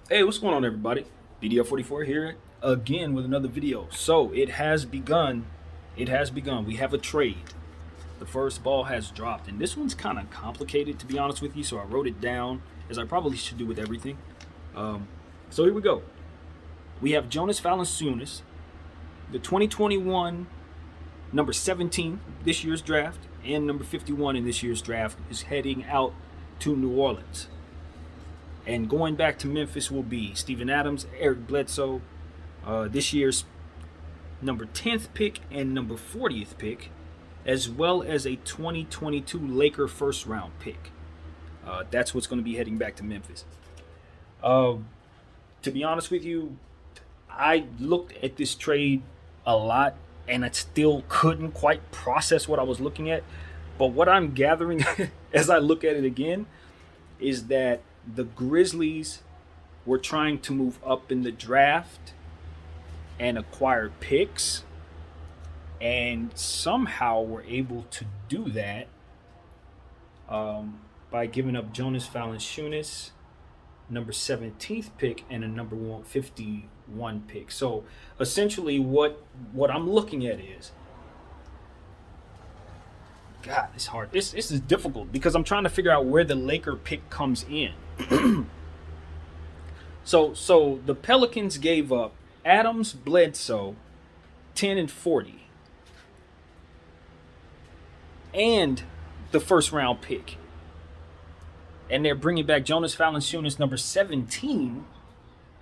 Hey, what's going on, everybody? BDL44 here again with another video. So it has begun. It has begun. We have a trade. The first ball has dropped, and this one's kind of complicated, to be honest with you. So I wrote it down, as I probably should do with everything. Um, so here we go. We have Jonas Valanciunas, the 2021 number 17 this year's draft, and number 51 in this year's draft is heading out to New Orleans. And going back to Memphis will be Steven Adams, Eric Bledsoe, this year's number 10th pick and number 40th pick, as well as a 2022 Laker first round pick. That's what's going to be heading back to Memphis. Uh, to be honest with you, I looked at this trade a lot and I still couldn't quite process what I was looking at. But what I'm gathering as I look at it again is that the Grizzlies were trying to move up in the draft and acquire picks, and somehow were able to do that by giving up Jonas Valanciunas, number 17th pick, and a number 151 pick. So essentially, what I'm looking at is, God, it's hard. This is difficult because I'm trying to figure out where the Laker pick comes in. So the Pelicans gave up Adams, Bledsoe, 10 and 40, and the first round pick. And they're bringing back Jonas Valanciunas, number 17,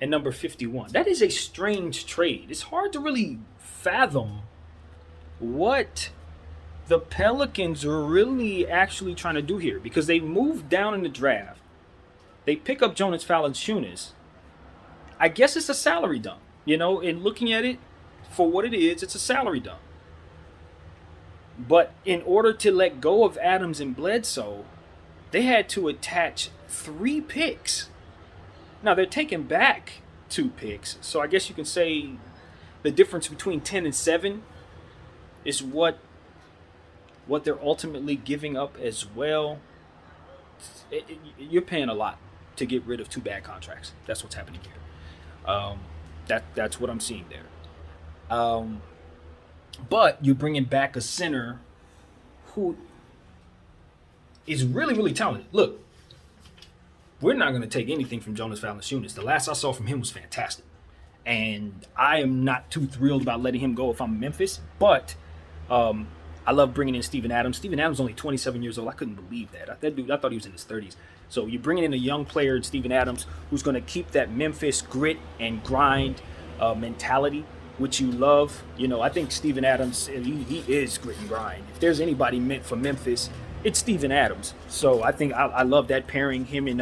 and number 51. That is a strange trade. It's hard to really fathom what the Pelicans are really actually trying to do here, because they moved down in the draft. They pick up Jonas Valanciunas. I guess it's a salary dump. In looking at it for what it is, it's a salary dump. But in order to let go of Adams and Bledsoe, they had to attach 3 picks. Now they're taking back 2 picks, so I guess you can say the difference between 10 and 7 is what they're ultimately giving up as well. You're paying a lot to get rid of 2 bad contracts. That's what's happening here. That's what I'm seeing there. But you're bringing back a center who is really, really talented. Look, we're not going to take anything from Jonas Valanciunas. The last I saw from him was fantastic. And I am not too thrilled about letting him go if I'm Memphis. But I love bringing in Steven Adams. Steven Adams is only 27 years old. I couldn't believe that. I thought he was in his 30s. So you're bringing in a young player, Steven Adams, who's going to keep that Memphis grit and grind mentality, which you love. I think Steven Adams, he is grit and grind. If there's anybody meant for Memphis, it's Steven Adams. So I think I love that pairing. Him and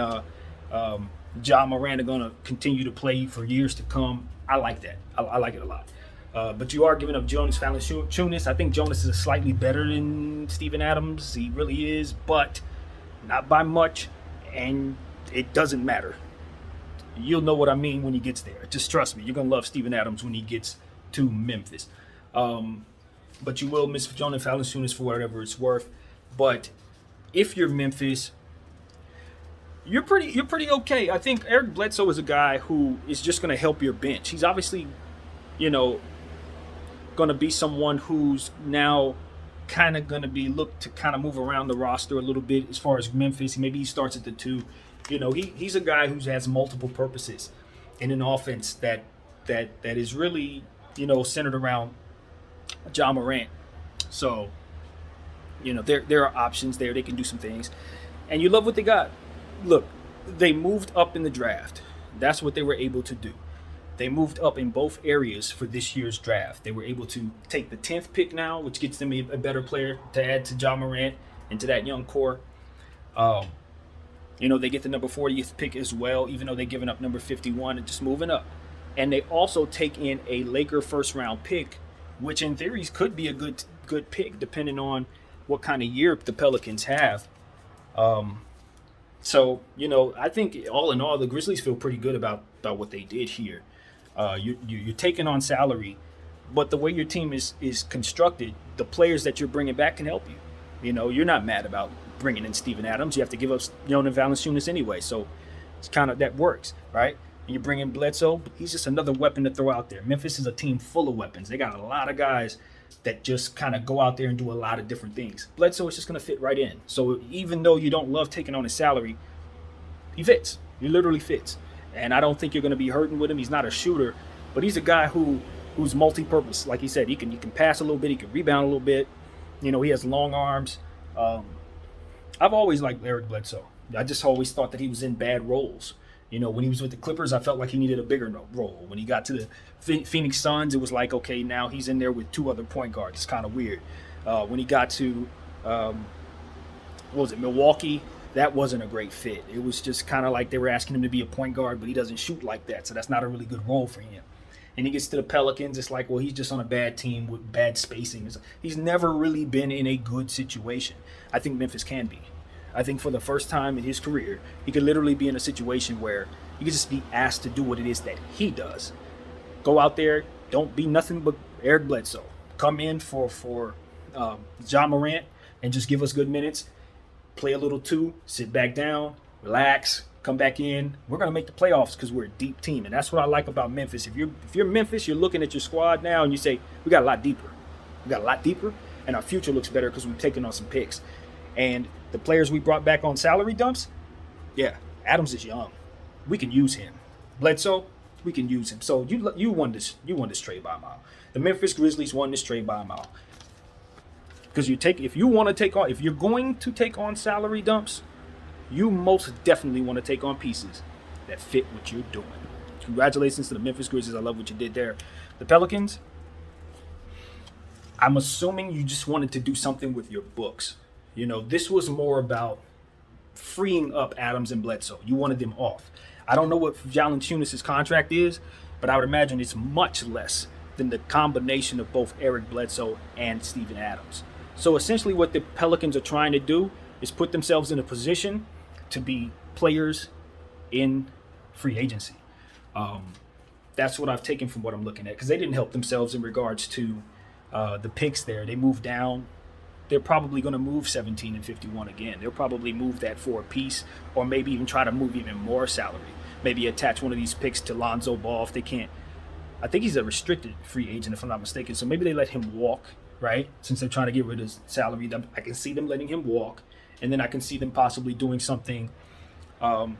Ja Morant are going to continue to play for years to come. I like that. I like it a lot. But you are giving up Jonas Valanciunas. I think Jonas is slightly better than Steven Adams. He really is, but not by much, and it doesn't matter. You'll know what I mean when he gets there. Just trust me. You're going to love Steven Adams when he gets to Memphis. But you will miss Jonas Valanciunas for whatever it's worth. But if you're Memphis, you're pretty okay. I think Eric Bledsoe is a guy who is just going to help your bench. He's obviously, going to be someone who's now kind of going to be looked to kind of move around the roster a little bit as far as Memphis. Maybe he starts at the 2. He's a guy who has multiple purposes in an offense that is really, centered around Ja Morant. So, there are options there. They can do some things. And you love what they got. Look, they moved up in the draft. That's what they were able to do. They moved up in both areas for this year's draft. They were able to take the 10th pick now, which gets them a better player to add to Ja Morant and to that young core. They get the number 40th pick as well, even though they're giving up number 51 and just moving up. And they also take in a Laker first round pick, which in theory could be a good pick depending on what kind of year the Pelicans have. So I think all in all, the Grizzlies feel pretty good about what they did here. You're taking on salary, but the way your team is constructed, the players that you're bringing back can help you. You're not mad about bringing in Steven Adams. You have to give up Jonas Valanciunas anyway, so it's kind of that works, right? And you bring in Bledsoe, he's just another weapon to throw out there. Memphis is a team full of weapons. They got a lot of guys that just kind of go out there and do a lot of different things. Bledsoe is just going to fit right in. So even though you don't love taking on his salary, he fits. He literally fits. And I don't think you're going to be hurting with him. He's not a shooter, but he's a guy who's multi-purpose. Like he said, he can pass a little bit, he can rebound a little bit. You know, he has long arms. I've always liked Eric Bledsoe. I just always thought that he was in bad roles. You know, when he was with the Clippers, I felt like he needed a bigger role. When he got to the Phoenix Suns, it was like, okay, now he's in there with 2 other point guards. It's kind of weird. When he got to, Milwaukee, that wasn't a great fit. It was just kind of like they were asking him to be a point guard, but he doesn't shoot like that, so that's not a really good role for him. And he gets to the Pelicans, it's like, well, he's just on a bad team with bad spacing. He's never really been in a good situation. I think Memphis can be. I think for the first time in his career, he could literally be in a situation where he could just be asked to do what it is that he does. Go out there, don't be nothing but Eric Bledsoe. Come in for Ja Morant and just give us good minutes. Play a little too, sit back down, relax, come back in. We're going to make the playoffs because we're a deep team. And that's what I like about Memphis. If you're Memphis, you're looking at your squad now and you say, we got a lot deeper. We got a lot deeper, and our future looks better because we've taken on some picks. And the players we brought back on salary dumps, yeah, Adams is young. We can use him. Bledsoe, we can use him. So you won this trade by a mile. The Memphis Grizzlies won this trade by a mile. Because if you're going to take on salary dumps, you most definitely want to take on pieces that fit what you're doing. Congratulations to the Memphis Grizzlies. I love what you did there. The Pelicans, I'm assuming you just wanted to do something with your books. You know, this was more about freeing up Adams and Bledsoe. You wanted them off. I don't know what Valanciunas' contract is, but I would imagine it's much less than the combination of both Eric Bledsoe and Steven Adams. So essentially what the Pelicans are trying to do is put themselves in a position to be players in free agency. That's what I've taken from what I'm looking at, because they didn't help themselves in regards to the picks there. They moved down. They're probably going to move 17 and 51 again. They'll probably move that for a piece, or maybe even try to move even more salary. Maybe attach one of these picks to Lonzo Ball if they can't. I think he's a restricted free agent, if I'm not mistaken. So maybe they let him walk, right? Since they're trying to get rid of his salary, I can see them letting him walk. And then I can see them possibly doing something, trying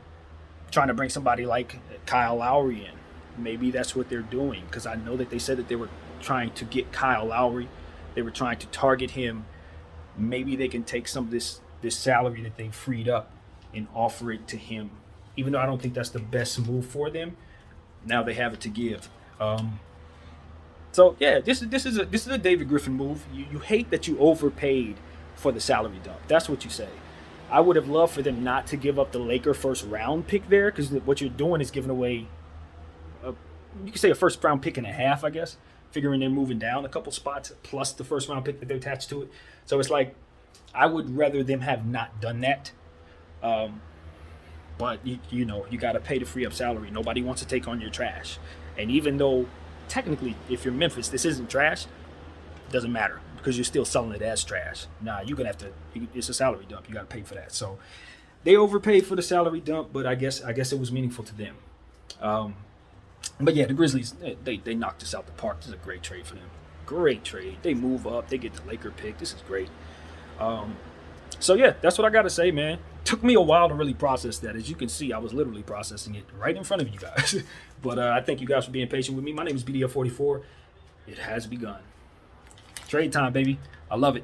to bring somebody like Kyle Lowry in. Maybe that's what they're doing, because I know that they said that they were trying to get Kyle Lowry. They were trying to target him. Maybe they can take some of this salary that they freed up and offer it to him, even though I don't think that's the best move for them. Now they have it to give. So yeah, this is a David Griffin move. You hate that you overpaid for the salary dump. That's what you say. I would have loved for them not to give up the Laker first round pick there, because what you're doing is giving away, you could say a first round pick and a half, I guess, figuring they're moving down a couple spots plus the first round pick that they're attached to it. So it's like, I would rather them have not done that. But you know, you got to pay to free up salary. Nobody wants to take on your trash. And even though technically, if you're Memphis, this isn't trash, it doesn't matter, because you're still selling it as trash. Nah, you're going to have to, it's a salary dump. You got to pay for that. So they overpaid for the salary dump, but I guess it was meaningful to them. But yeah, the Grizzlies, they knocked us out the park. This is a great trade for them. Great trade. They move up. They get the Laker pick. This is great. So yeah, that's what I got to say, man. Took me a while to really process that. As you can see, I was literally processing it right in front of you guys. But I thank you guys for being patient with me. My name is BDF44. It has begun. Trade time, baby. I love it.